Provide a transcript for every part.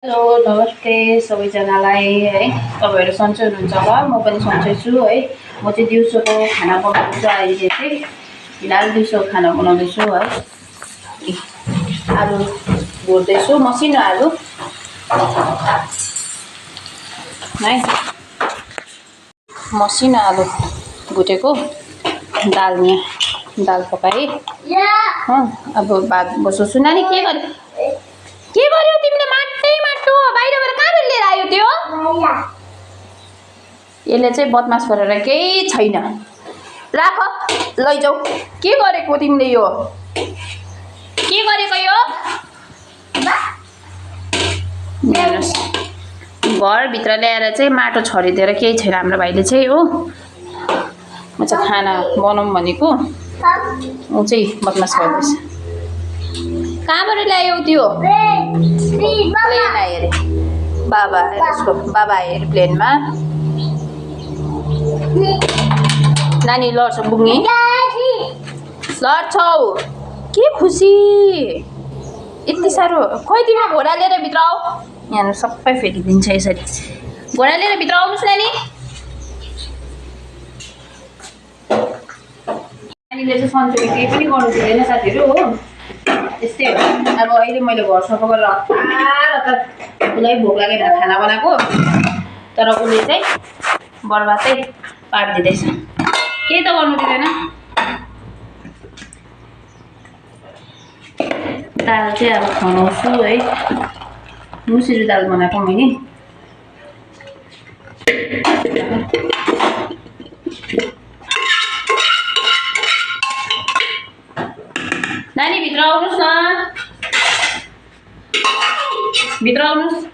Hello नमस्ते सबैजनालाई है। तपाईहरु सन्चै हुनुहुन्छ होला, म पनि सन्चै छु है। म चाहिँ दिउँसोको खाना बनाउँछु। अहिले चाहिँ फिलहाल दिउँसोको खाना बनाउँदैछु है। आलु भुट्दैछु, मसिनो आलु है, मसिनो आलु भुटेको। दाल पकाए। अब भात बसाउँछु। नानी के गर्यो तिमीले? माटो बाहिरबाट कहाँबाट लिएर आयो त्यो? यसले चाहिँ बदमास गरेर केही छैन। राख, लैजाऊ। के गरेको तिमीले? यो के गरेको? यो घरभित्र ल्याएर चाहिँ माटो छरिदिएर केही छैन हाम्रो भाइले चाहिँ हो। म चाहिँ खाना बनाऊँ भनेको, ऊ चाहिँ बदमास गर्दैछ। कहाँबाट ल्यायो त्यो? प्लेन आयो अरे। बाबा आयो अरे प्लेनमा। नानी लड्छ बुङ्गी, लड्छौ। के खुसी यति साह्रो? खोइ तिमी घोडा लिएर भित्र आऊ। यहाँ सबै फेरिदिन्छ यसरी। घोडा लिएर भित्र आउनुहोस् नानी। नानीले चाहिँ सन्चोले केही पनि गर्नु दिँदैन साथीहरू हो। यस्तै हो। अब अहिले मैले घर सफा गरेर हतार उसलाई भोक लागेर खाना बनाएको, तर उसले चाहिँ बर्बादै पारिदिँदैछ। केही त गर्नु दिँदैन। दाल चाहिँ अब खनाउँछु है। मुसुरी दाल बनाएको मैले। नानी भित्र आउनुहोस् न, भित्र आउनुहोस्।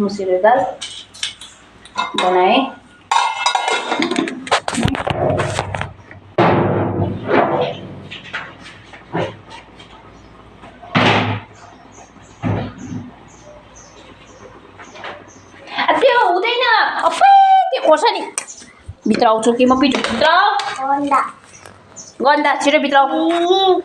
मुसुरी दाल बनाए। त्यो हुँदैन, अप्पै त्यो खोर्सानी। भित्र आउँछु कि म? पिठो भित्र गन्दा छिटो भित्र आऊ।